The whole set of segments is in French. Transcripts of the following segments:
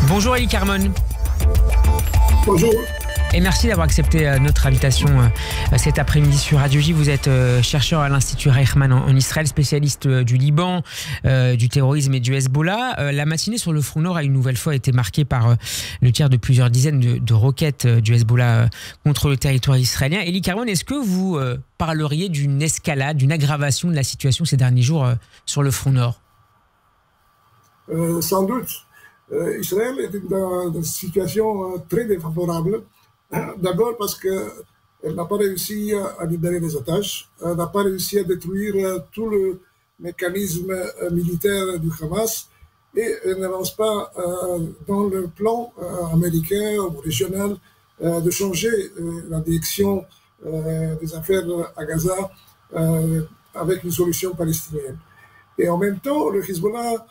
Bonjour Eli Carmon. Bonjour. Et merci d'avoir accepté notre invitation cet après-midi sur Radio J. Vous êtes chercheur à l'Institut Reichmann en Israël, spécialiste du Liban, du terrorisme et du Hezbollah. La matinée sur le front nord a une nouvelle fois été marquée par le tir de plusieurs dizaines de roquettes du Hezbollah contre le territoire israélien. Eli Carmon, est-ce que vous parleriez d'une escalade, d'une aggravation de la situation ces derniers jours sur le front nord? Sans doute. Israël est dans une situation très défavorable. D'abord parce qu'elle n'a pas réussi à libérer les otages, elle n'a pas réussi à détruire tout le mécanisme militaire du Hamas et elle n'avance pas dans le plan américain ou régional de changer la direction des affaires à Gaza avec une solution palestinienne. Et en même temps, le Hezbollah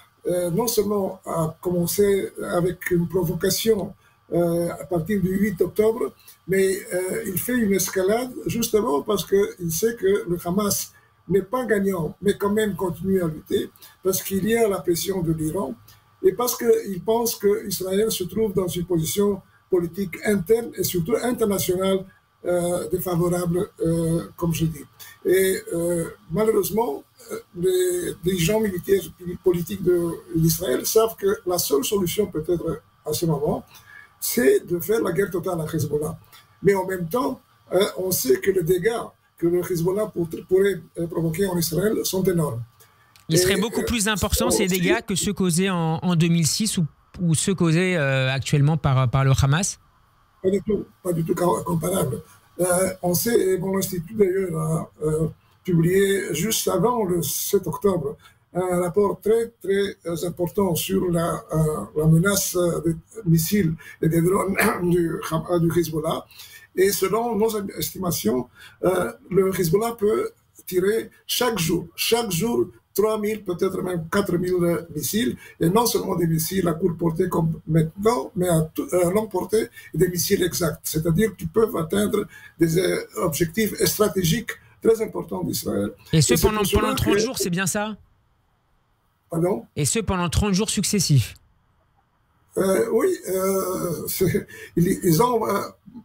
non seulement a commencé avec une provocation à partir du 8 octobre, mais il fait une escalade justement parce qu'il sait que le Hamas n'est pas gagnant, mais quand même continue à lutter, parce qu'il y a la pression de l'Iran, et parce qu'il pense qu'Israël se trouve dans une position politique interne et surtout internationale défavorable, comme je dis. Et malheureusement, les dirigeants militaires et politiques d'Israël savent que la seule solution peut-être à ce moment, c'est de faire la guerre totale à Hezbollah. Mais en même temps, on sait que les dégâts que le Hezbollah pourrait provoquer en Israël sont énormes. Ils seraient beaucoup plus importants, ces dégâts, que ceux causés en 2006 ou ceux causés actuellement par le Hamas? Pas du tout comparable. On sait, et mon institut d'ailleurs a publié juste avant le 7 octobre un rapport très très important sur la menace des missiles et des drones du Hezbollah. Et selon nos estimations, le Hezbollah peut tirer chaque jour 3 000, peut-être même 4 000 missiles, et non seulement des missiles à courte portée comme maintenant, mais à longue portée, et des missiles exacts, c'est-à-dire qu'ils peuvent atteindre des objectifs stratégiques très importants d'Israël. Et ce pendant 30 jours, c'est bien ça? Pardon? Et ce pendant 30 jours successifs? Oui, ils ont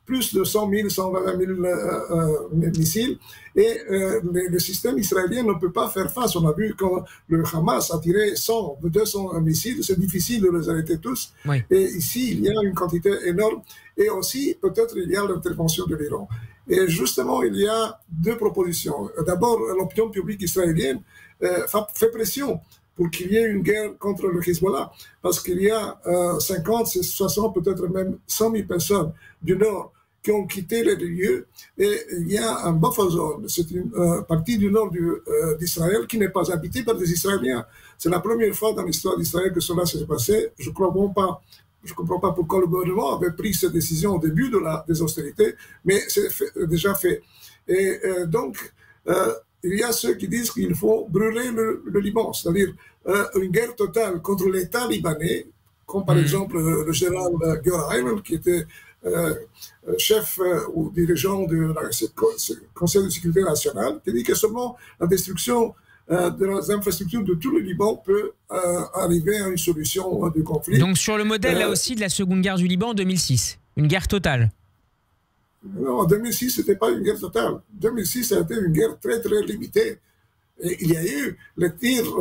plus de 100 000, 120 000 missiles et le système israélien ne peut pas faire face. On a vu quand le Hamas a tiré 100 ou 200 missiles, c'est difficile de les arrêter tous. Oui. Et ici, il y a une quantité énorme et aussi peut-être il y a l'intervention de l'Iran. Et justement, il y a deux propositions. D'abord, l'opinion publique israélienne fait pression pour qu'il y ait une guerre contre le Hezbollah, parce qu'il y a 50, 60, peut-être même 100 000 personnes du Nord qui ont quitté les lieux, et il y a un buffer zone, c'est une partie du nord d'Israël qui n'est pas habitée par des Israéliens. C'est la première fois dans l'histoire d'Israël que cela s'est passé. Je ne comprends pas pourquoi le gouvernement avait pris cette décision au début des austérités, mais c'est déjà fait. Et donc, il y a ceux qui disent qu'il faut brûler le Liban, c'est-à-dire une guerre totale contre l'État libanais, comme par exemple le général Giora, qui était chef ou dirigeant du Conseil de sécurité nationale, qui dit que seulement la destruction des infrastructures de tout le Liban peut arriver à une solution du conflit. Donc sur le modèle là aussi de la seconde guerre du Liban en 2006, une guerre totale? Non, en 2006, ce n'était pas une guerre totale. 2006, ça a été une guerre très, très limitée. Et il y a eu les tirs,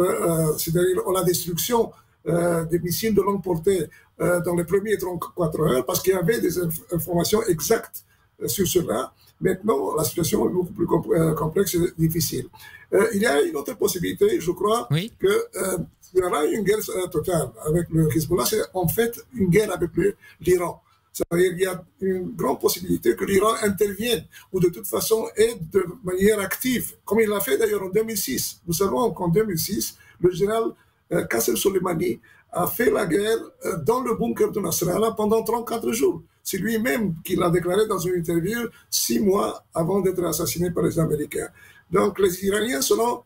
c'est-à-dire la destruction des missiles de longue portée dans les premiers 34 heures, parce qu'il y avait des informations exactes sur cela. Maintenant, la situation est beaucoup plus complexe et difficile. Il y a une autre possibilité, je crois, oui, qu'il y aura une guerre totale avec le Hezbollah. C'est en fait une guerre avec l'Iran. C'est-à-dire qu'il y a une grande possibilité que l'Iran intervienne ou de toute façon aide de manière active, comme il l'a fait d'ailleurs en 2006. Nous savons qu'en 2006, le général Qassem Soleimani a fait la guerre dans le bunker de Nasrallah pendant 34 jours. C'est lui-même qui l'a déclaré dans une interview 6 mois avant d'être assassiné par les Américains. Donc les Iraniens seront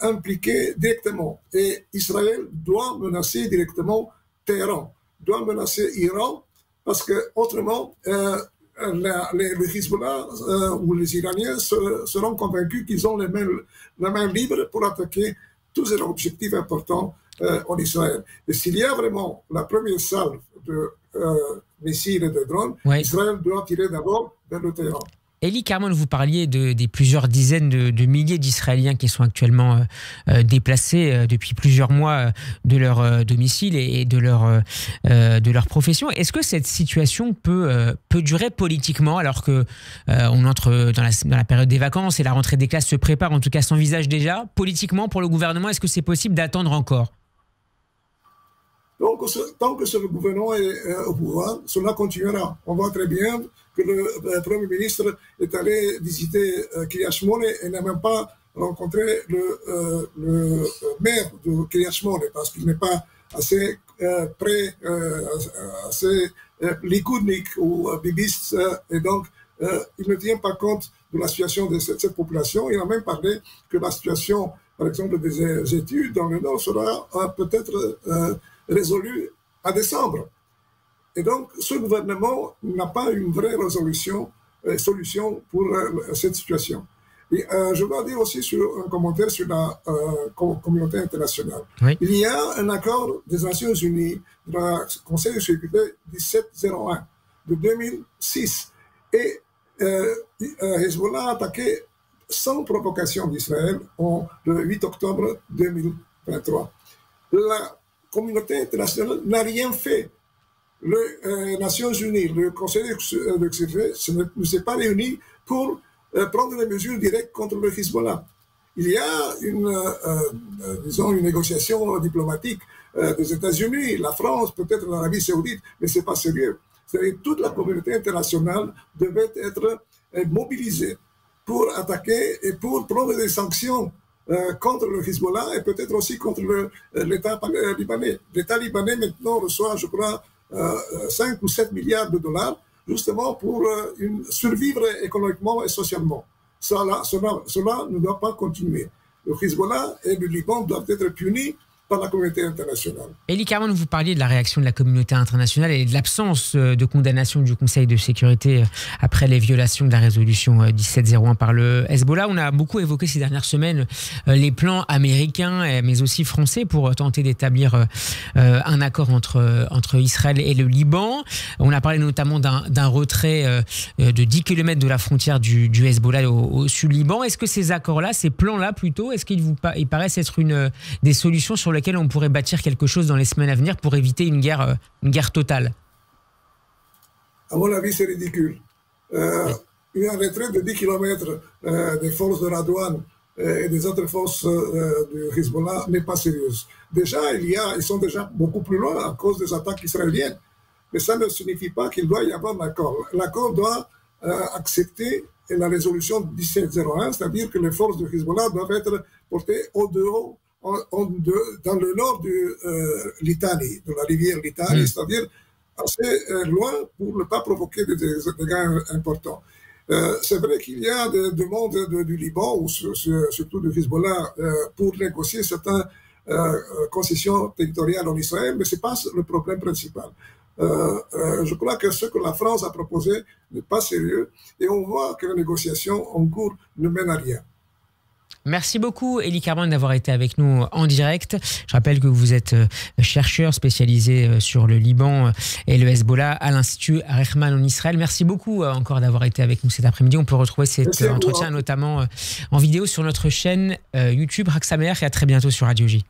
impliqués directement et Israël doit menacer directement Téhéran, doit menacer Iran, parce qu'autrement, le Hezbollah ou les Iraniens seront convaincus qu'ils ont la main libre pour attaquer tous les objectifs importants en Israël. Et s'il y a vraiment la première salve de missiles et de drones, Israël doit tirer d'abord vers le Téhéran. Elie Carmon, vous parliez des plusieurs dizaines de milliers d'Israéliens qui sont actuellement déplacés depuis plusieurs mois de leur domicile et de leur profession. Est-ce que cette situation peut durer politiquement alors que on entre dans la période des vacances et la rentrée des classes se prépare, en tout cas s'envisage déjà? Politiquement, pour le gouvernement, est-ce que c'est possible d'attendre encore? Donc, tant que ce gouvernement est au pouvoir, cela continuera. On voit très bien que le Premier ministre est allé visiter Kiryat Shmone et n'a même pas rencontré le maire de Kiryat Shmone parce qu'il n'est pas assez assez likoudnik ou bibiste, et donc il ne tient pas compte de la situation de cette population. Il a même parlé que la situation, par exemple, des études dans le Nord sera peut-être résolu en décembre. Et donc, ce gouvernement n'a pas une vraie solution pour cette situation. Et je dois dire aussi un commentaire sur la communauté internationale. Oui. Il y a un accord des Nations Unies, du Conseil de sécurité 1701 de 2006. Et Hezbollah a attaqué sans provocation d'Israël le 8 octobre 2023. La communauté internationale n'a rien fait. Les Nations Unies, le Conseil de sécurité ne s'est pas réuni pour prendre des mesures directes contre le Hezbollah. Il y a une négociation diplomatique des États-Unis, la France, peut-être l'Arabie Saoudite, mais ce n'est pas sérieux. Toute la communauté internationale devait être mobilisée pour attaquer et pour prendre des sanctions contre le Hezbollah et peut-être aussi contre l'État libanais. L'État libanais maintenant reçoit, je crois, 5 ou 7 milliards de dollars justement pour survivre économiquement et socialement. Cela ne doit pas continuer. Le Hezbollah et le Liban doivent être punis par la communauté internationale. Elie Carmon, vous parliez de la réaction de la communauté internationale et de l'absence de condamnation du Conseil de sécurité après les violations de la résolution 1701 par le Hezbollah. On a beaucoup évoqué ces dernières semaines les plans américains mais aussi français pour tenter d'établir un accord entre Israël et le Liban. On a parlé notamment d'un retrait de 10 km de la frontière du Hezbollah au sud Liban. Est-ce que ces accords-là, ces plans-là plutôt, est-ce qu'ils paraissent être des solutions sur lesquelles on pourrait bâtir quelque chose dans les semaines à venir pour éviter une guerre totale? À mon avis, c'est ridicule. Une retraite de 10 km des forces de Radouane et des autres forces du Hezbollah n'est pas sérieuse. Déjà, ils sont déjà beaucoup plus loin à cause des attaques israéliennes. Mais ça ne signifie pas qu'il doit y avoir un accord. L'accord doit accepter la résolution 1701, c'est-à-dire que les forces du Hezbollah doivent être portées au-dehors dans le nord de Litanie, de la rivière Litanie, c'est-à-dire assez loin pour ne pas provoquer des dégâts importants. C'est vrai qu'il y a des demandes du Liban, ou surtout du Hezbollah, pour négocier certaines concessions territoriales en Israël, mais ce n'est pas le problème principal. Je crois que ce que la France a proposé n'est pas sérieux, et on voit que les négociations en cours ne mènent à rien. Merci beaucoup, Elie Carmon, d'avoir été avec nous en direct. Je rappelle que vous êtes chercheur spécialisé sur le Liban et le Hezbollah à l'Institut Reichmann en Israël. Merci beaucoup encore d'avoir été avec nous cet après-midi. On peut retrouver cet entretien notamment en vidéo sur notre chaîne YouTube Rak Sameach, et à très bientôt sur Radio J.